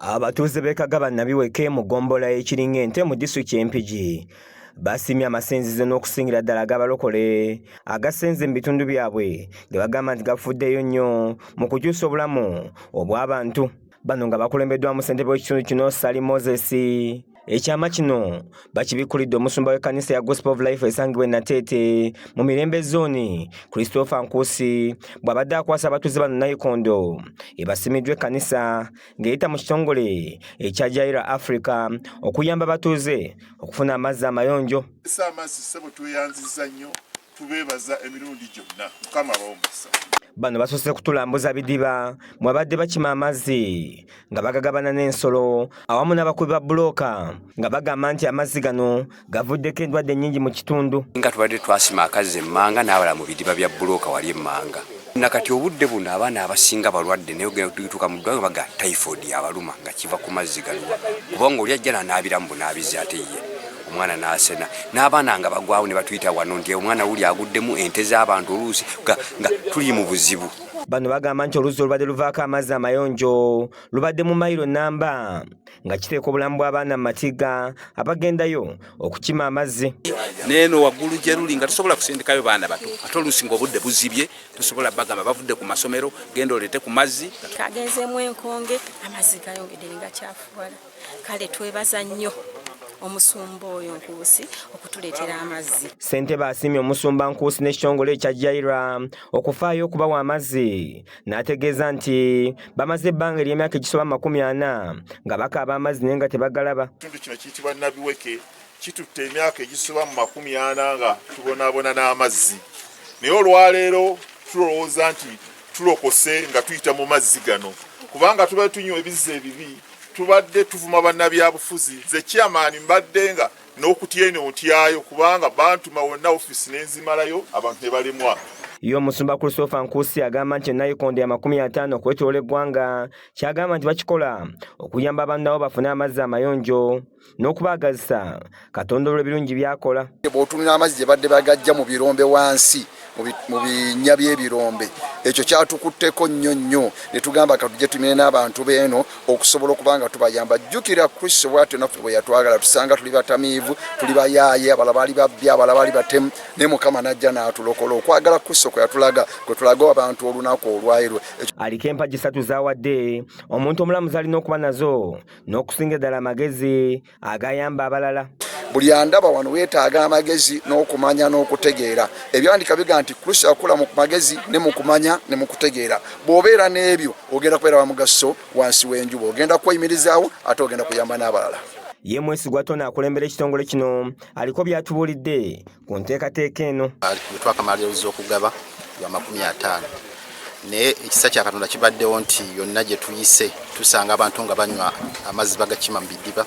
Abatuuze b'e Kagaba Nabiweke mu ggombolola y'Ekiringente mu disitulikiti y'e Mpigi basimye amasinzizo n'okusingira ddala ag'abalokole agasenze mu bitundu byabwe ge bagamba nti gafuddeyo nnyo mu kukyusa obulamu obw'abantu. Bano nga bakulembeddwamu ssentebe w'ekitundu kino Sali Moses. Ekyama kino bakibikkulidde omusumba w'ekkanisa ya Gospel of Life esangibwa e Nateete mu Mirembe Zooni Christopher Nkuusi bw'abadde akwasa abatuuze bano nnayikondo ebasimiddwa ekkanisa ng'eyita mu kitongole ekya Jaira Africa okuyamba abatuuze okufuna amazzi amayonjo. Amazzi ssebo tweyanziza nnyo, tubeebaza emirundi gyonna. Mukama bawomesa. Bano basoose kutulambuza bidiba mwabadde bakima amazzi nga bagagabana n'ensolo awamu n'abakubi ba Babuuka nga bagamba nti amazzi gano gavuddeko endwadde nnyingi mu kitundu. Nga tubadde twasima akazzi emmanga n'abala mu bidiba bya Babuuka wali emmanga. Nakati obudde buno abaana abasinga balwadde naye ogenda tutuuka mu ddwaliro baga typhoid abaluma nga kiva ku mazzi gano. Kubanga oli ajja n'anaabira mu bunaabizi ate ye omwana n'asena n'abaana nga bagwawo ne batuyita wano nti omwana wuli aguddemu ente z'abantu oluusi nga tuli mu buzibu. Bano bagamba nti oluzzi olubadde luvaako amazzi amayonjo lubadde mu mayiro nnamba nga kiteeka obulamu bw'abaana mu matiga abagendayo okukima amazzi. Neeno waggulu gye luli nga tosobola kusindikayo baana bato ate oluusi ng'obudde buzibye tosobola bagamba bavudde ku masomero genda oleete ku mazzi. Kagenzeemu enkonge amazzi gayongedde nga kyafuwala kale twebaza nnyo omusumba oyo Nkuusi okutuleetera amazzi. Ssentebe asiimye omusumba Nkuusi n'ekitongole ekya Jaira okufaayo okubawa amazzi n'ategeeza nti bamaze ebbanga ery'emyaka egisoba 40 nga bakaaba amazzi naye nga tebagalaba. Ekitundu kino kiyitibwa Nabiweke kitutte emyaka egisoba 40 nga tubonaabona n'amazzi, naye olwaleero tulowooza nti tulokose nga tuyita mu mazzi gano kubanga tuba tunywa ebizzi ebibi, tubadde tuvuma bannabyabufuzi. Nze kyamaani mbadde nga n'okutya eno ntyayo kubanga bantuma wonna ofisi n'enzimalayo abantu ne balemwa. Yo omusumba Christopher Nkuusi agamba nti nnayikondo ya 50 okwetooloola eggwanga kyagamba nti bakikola okuyamba abantu nabo bafune amazzi amayonjo n'okubaagazisa Katonda olw'ebirungi by'akola. Bw'otunula amazzi gye badde bagajja mu birombe wansi mu binnya by'ebirombe ekyo kyatukutteko nnyo ne tugamba katujje tumire n'abantu beeno okusobola okuba nga tubayamba. Jjukira Kristo bw'atyo naffe bwe yatwagala, tusanga tuli batamiivu, tuli bayaaye, abalala baali babbi, abalala baali batemu, naye Mukama n'ajja n'atulokola. Okwagala Kristo kwe tulaga abantu olunaku olwayiro. Aliko empagi 3 z'awadde omuntu omulamuzi alina okuba nazo n'okusinga ddala amagezi agayamba abalala. Buli andaba wano weetaaga amagezi n'okumanya n'okutegeera. Ebyandika biga nti Kristo yakula mu magezi ne mu kumanya ne mu kutegeera. Bw'obeera n'ebyo ogenda kubeera wa mugaso wansi w'enjuba, ogenda kweyimirizaawo ate ogenda kuyamba n'abalala. Ye mwesigwa Tona akulembera ekitongole kino aliko by'atubuulidde ku nteekateeka eno. Twakamaliriza okugaba ya 50 naye ekisa kya Katonda kibaddewo nti yonna gye tuyise tusanga abantu nga banywa amazzi bagakima mu bidiba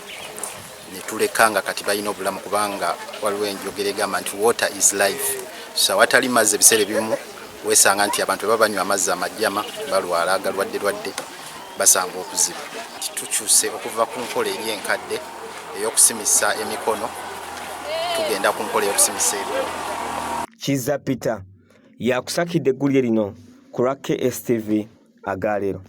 ne tuleka nga kati balina obulamu kubanga waliwo enjogera egamba nti water is life. So awatali mazzi ebiseera ebimu weesanga nti abantu baba banywa amazzi amajjama balwala agalwadde basanga okuziba. Tukyuse okuva ku nkola eri enkadde ey'okusimisa emikono tugenda ku nkola ey'okusimisa ebiro. Kiza Peter yakusakidde eggulire lino ku lwa KSTV Agaleero.